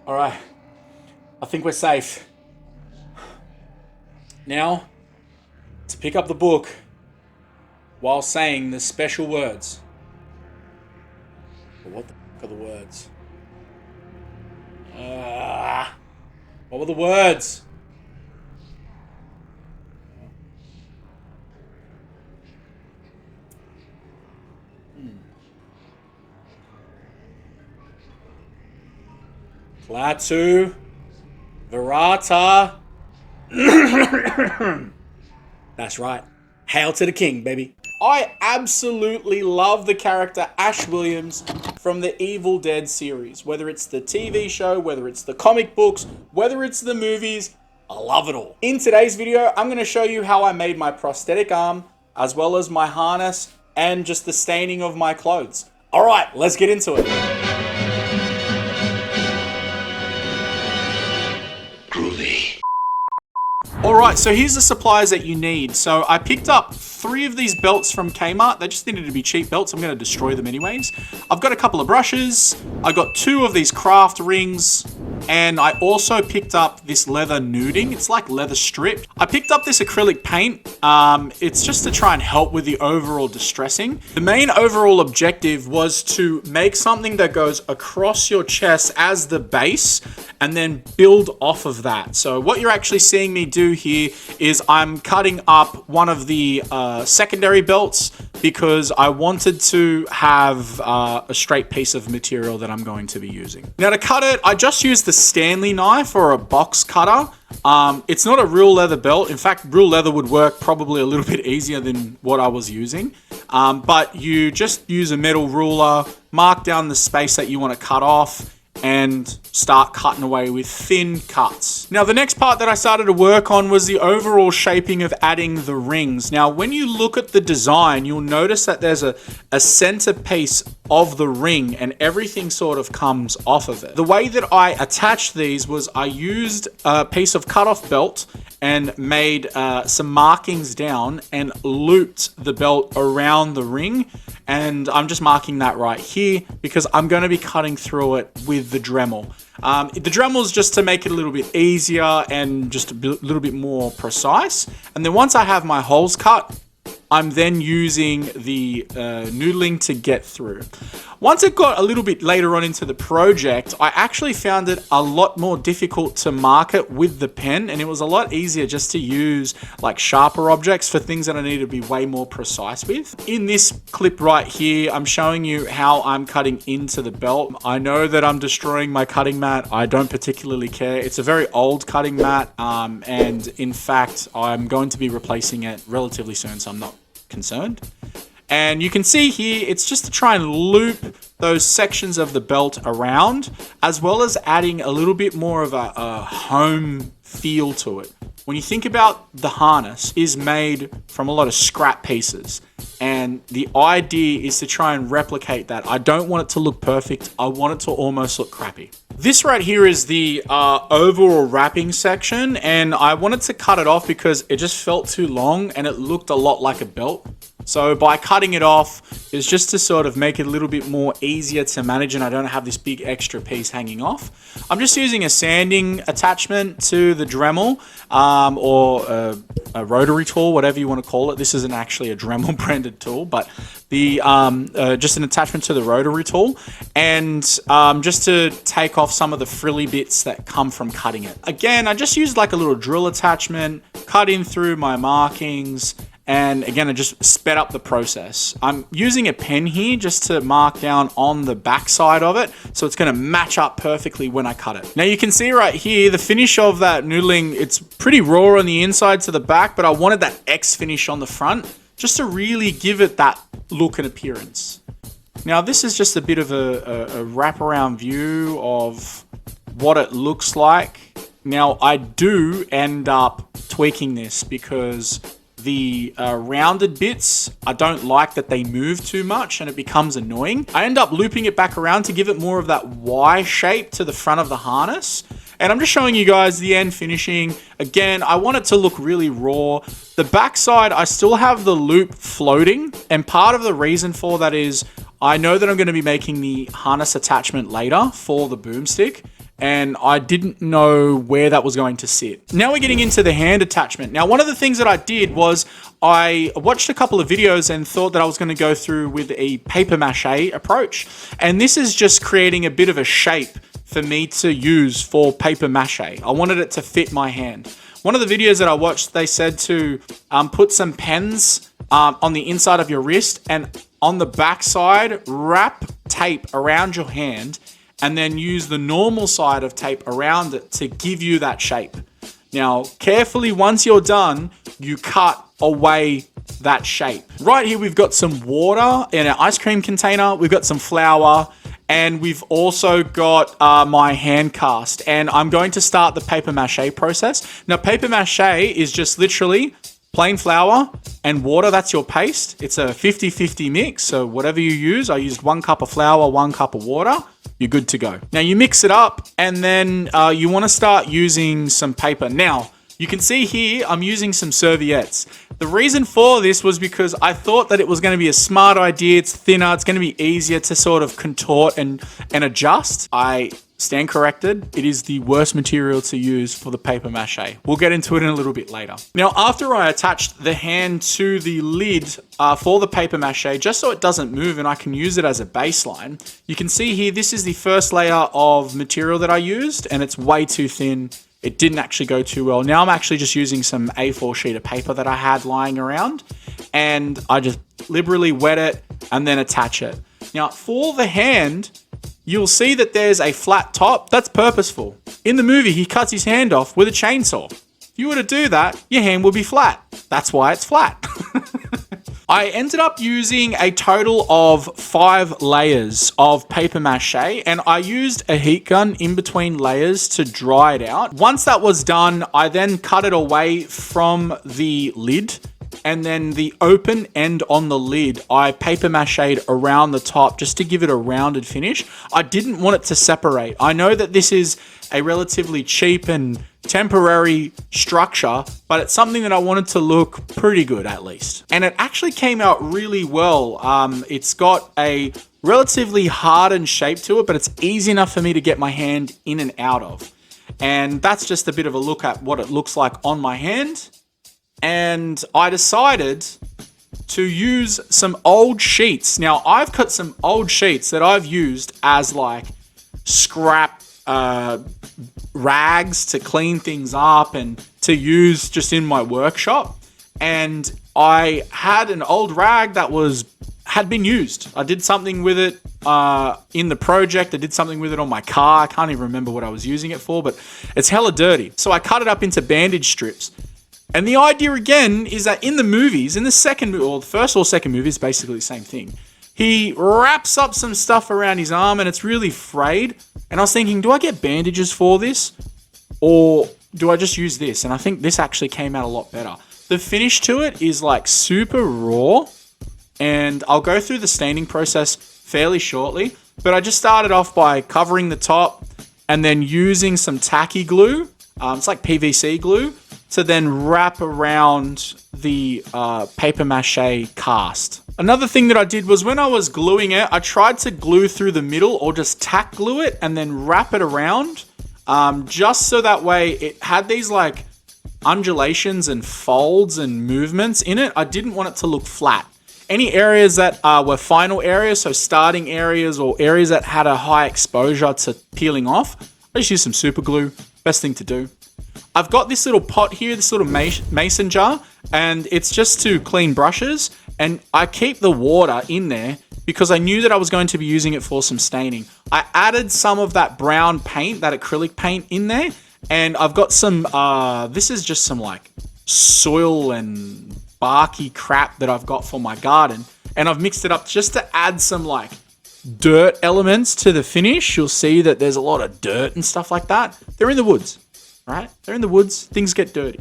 All right. I think we're safe. Now, to pick up the book while saying the special words. But what the fuck are the words? What were the words? Klaatu Virata. That's right. Hail to the king, baby. I absolutely love the character Ash Williams from the Evil Dead series. Whether it's the TV show, whether it's the comic books, whether it's the movies, I love it all. In today's video, I'm going to show you how I made my prosthetic arm, as well as my harness, and just the staining of my clothes. All right, let's get into it. Alright, so here's the supplies that you need. So I picked up 3 of these belts from Kmart. They just needed to be cheap belts. I'm going to destroy them anyways. I've got a couple of brushes. I got 2 of these craft rings. And I also picked up this leather nuding. It's like leather strip. I picked up this acrylic paint. It's just to try and help with the overall distressing. The main overall objective was to make something that goes across your chest as the base and then build off of that. So what you're actually seeing me do here is I'm cutting up one of the secondary belts because I wanted to have a straight piece of material that I'm going to be using. Now to cut it, I just used the Stanley knife or a box cutter. It's not a real leather belt. In fact, real leather would work probably a little bit easier than what I was using. But you just use a metal ruler, mark down the space that you want to cut off, and start cutting away with thin cuts. Now, the next part that I started to work on was the overall shaping of adding the rings. Now, when you look at the design, you'll notice that there's a centerpiece of the ring and everything sort of comes off of it. The way that I attached these was I used a piece of cut-off belt and made some markings down and looped the belt around the ring. And I'm just marking that right here because I'm going to be cutting through it with the Dremel. The Dremel is just to make it a little bit easier and just a little bit more precise. And then once I have my holes cut, I'm then using the noodling to get through. Once it got a little bit later on into the project, I actually found it a lot more difficult to mark it with the pen, and it was a lot easier just to use like sharper objects for things that I need to be way more precise with. In this clip right here, I'm showing you how I'm cutting into the belt. I know that I'm destroying my cutting mat. I don't particularly care. It's a very old cutting mat, and in fact, I'm going to be replacing it relatively soon, so I'm not concerned. And you can see here, it's just to try and loop those sections of the belt around, as well as adding a little bit more of a home feel to it. When you think about the harness, it is made from a lot of scrap pieces. And the idea is to try and replicate that. I don't want it to look perfect. I want it to almost look crappy. This right here is the overall wrapping section, and I wanted to cut it off because it just felt too long and it looked a lot like a belt. So by cutting it off, it's just to sort of make it a little bit more easier to manage and I don't have this big extra piece hanging off. I'm just using a sanding attachment to the Dremel or a rotary tool, whatever you want to call it. This isn't actually a Dremel branded tool, but the just an attachment to the rotary tool, and just to take off some of the frilly bits that come from cutting it. Again, I just used like a little drill attachment, cut in through my markings, and again, I just sped up the process. I'm using a pen here just to mark down on the back side of it, so it's going to match up perfectly when I cut it. Now you can see right here, the finish of that noodling, it's pretty raw on the inside to the back, but I wanted that X finish on the front, just to really give it that look and appearance. Now this is just a bit of a wraparound view of what it looks like. Now I do end up tweaking this because the rounded bits, I don't like that they move too much and it becomes annoying. I end up looping it back around to give it more of that Y shape to the front of the harness. And I'm just showing you guys the end finishing. Again, I want it to look really raw. The backside, I still have the loop floating. And part of the reason for that is I know that I'm going to be making the harness attachment later for the boomstick. and I didn't know where that was going to sit. Now we're getting into the hand attachment. Now, one of the things that I did was I watched a couple of videos and thought that I was going to go through with a paper mache approach. And this is just creating a bit of a shape for me to use for paper mache. I wanted it to fit my hand. One of the videos that I watched, they said to put some pens on the inside of your wrist, and on the back side, wrap tape around your hand, and then use the normal side of tape around it to give you that shape. Now, carefully, once you're done, you cut away that shape. Right here, we've got some water in an ice cream container. We've got some flour, and we've also got my hand cast. And I'm going to start the paper mache process. Now, paper mache is just literally plain flour and water. That's your paste. It's a 50-50 mix. So whatever you use, I used 1 cup of flour, 1 cup of water. You're good to go. Now you mix it up, and then you want to start using some paper. Now, you can see here, I'm using some serviettes. The reason for this was because I thought that it was going to be a smart idea. It's thinner. It's going to be easier to sort of contort and adjust. I stand corrected. It is the worst material to use for the paper mache. We'll get into it in a little bit later. Now, after I attached the hand to the lid for the paper mache, just so it doesn't move and I can use it as a baseline, you can see here, this is the first layer of material that I used, and it's way too thin. It didn't actually go too well. Now I'm actually just using some A4 sheet of paper that I had lying around, and I just liberally wet it and then attach it. Now, for the hand, you'll see that there's a flat top. That's purposeful. In the movie, he cuts his hand off with a chainsaw. If you were to do that, your hand would be flat. That's why it's flat. I ended up using a total of 5 layers of paper mache, and I used a heat gun in between layers to dry it out. Once that was done, I then cut it away from the lid, and then the open end on the lid, I paper mache'd around the top just to give it a rounded finish. I didn't want it to separate. I know that this is a relatively cheap and temporary structure, but it's something that I wanted to look pretty good at least. And it actually came out really well. It's got a relatively hardened shape to it, but it's easy enough for me to get my hand in and out of. And that's just a bit of a look at what it looks like on my hand. And I decided to use some old sheets. Now, I've cut some old sheets that I've used as like scrap rags to clean things up and to use just in my workshop. And I had an old rag that had been used. I did something with it in the project. I did something with it on my car. I can't even remember what I was using it for, but it's hella dirty. So I cut it up into bandage strips. And the idea again is that in the movies, in the second or the first or second movie, it's basically the same thing. He wraps up some stuff around his arm and it's really frayed. And I was thinking, do I get bandages for this? Or do I just use this? And I think this actually came out a lot better. The finish to it is like super raw. And I'll go through the staining process fairly shortly. But I just started off by covering the top and then using some tacky glue. It's like PVC glue, to then wrap around the paper mache cast. Another thing that I did was when I was gluing it, I tried to glue through the middle or just tack glue it and then wrap it around, just so that way it had these like undulations and folds and movements in it. I didn't want it to look flat. Any areas that were final areas, so starting areas or areas that had a high exposure to peeling off, I just used some super glue. Best thing to do. I've got this little pot here, this little mason jar, and it's just to clean brushes. And I keep the water in there because I knew that I was going to be using it for some staining. I added some of that brown paint, that acrylic paint in there. And I've got some, this is just some like soil and barky crap that I've got for my garden. And I've mixed it up just to add some like dirt elements to the finish. You'll see that there's a lot of dirt and stuff like that. They're in the woods, right? They're in the woods. Things get dirty.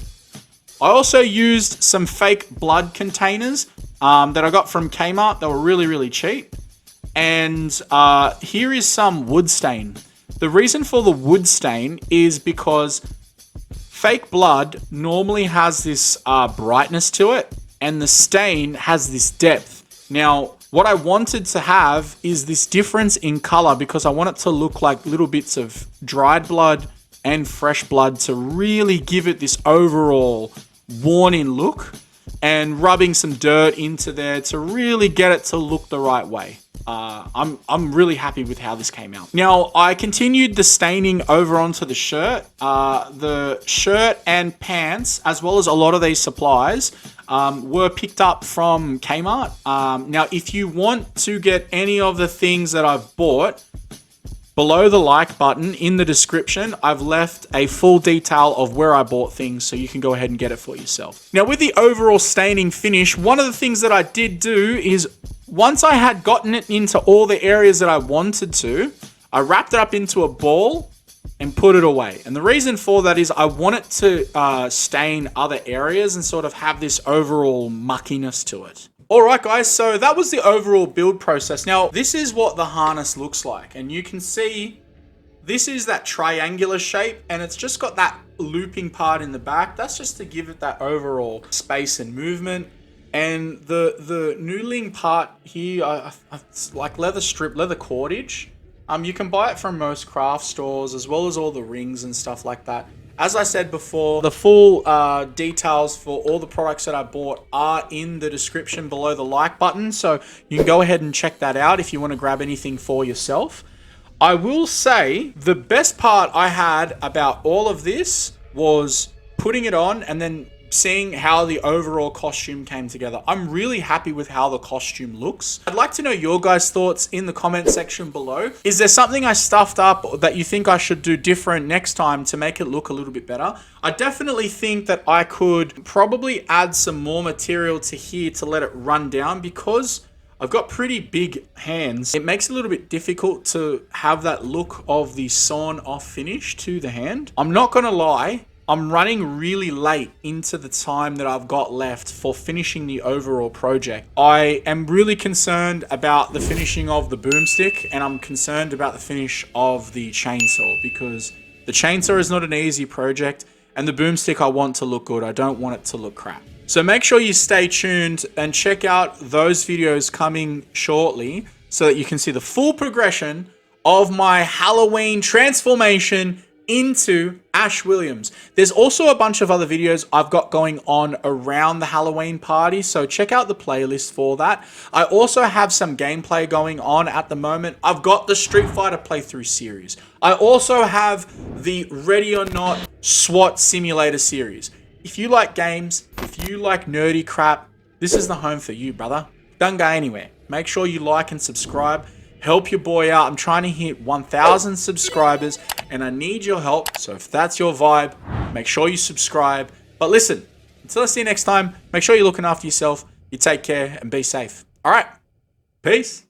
I also used some fake blood containers that I got from Kmart. They were really, really cheap. And here is some wood stain. The reason for the wood stain is because fake blood normally has this brightness to it, and the stain has this depth. Now, what I wanted to have is this difference in color because I want it to look like little bits of dried blood and fresh blood to really give it this overall worn-in look, and rubbing some dirt into there to really get it to look the right way. I'm really happy with how this came out. Now, I continued the staining over onto the shirt. The shirt and pants, as well as a lot of these supplies, were picked up from Kmart. Now, if you want to get any of the things that I've bought, below the like button in the description, I've left a full detail of where I bought things so you can go ahead and get it for yourself. Now, with the overall staining finish, one of the things that I did do is once I had gotten it into all the areas that I wanted to, I wrapped it up into a ball and put it away. And the reason for that is I want it to stain other areas and sort of have this overall muckiness to it. Alright guys, so that was the overall build process. Now, this is what the harness looks like. And you can see this is that triangular shape, and it's just got that looping part in the back. That's just to give it that overall space and movement. And the noodling part here, it's like leather strip, leather cordage. You can buy it from most craft stores, as well as all the rings and stuff like that. As I said before, the full details for all the products that I bought are in the description below the like button. So you can go ahead and check that out if you want to grab anything for yourself. I will say the best part I had about all of this was putting it on and then seeing how the overall costume came together. I'm really happy with how the costume looks. I'd like to know your guys' thoughts in the comment section below. Is there something I stuffed up that you think I should do different next time to make it look a little bit better? I definitely think that I could probably add some more material to here to let it run down, because I've got pretty big hands. It makes it a little bit difficult to have that look of the sawn off finish to the hand. I'm not gonna lie, I'm running really late into the time that I've got left for finishing the overall project. I am really concerned about the finishing of the boomstick, and I'm concerned about the finish of the chainsaw, because the chainsaw is not an easy project, and the boomstick I want to look good. I don't want it to look crap. So make sure you stay tuned and check out those videos coming shortly so that you can see the full progression of my Halloween transformation into Ash Williams. There's also a bunch of other videos I've got going on around the Halloween party, so check out the playlist for that. I also have some gameplay going on at the moment. I've got the Street Fighter playthrough series. I also have the Ready or Not SWAT simulator series. If you like games, if you like nerdy crap, this is the home for you, brother. Don't go anywhere. Make sure you like and subscribe. Help your boy out. I'm trying to hit 1,000 subscribers and I need your help. So if that's your vibe, make sure you subscribe. But listen, until I see you next time, make sure you're looking after yourself. You take care and be safe. All right. Peace.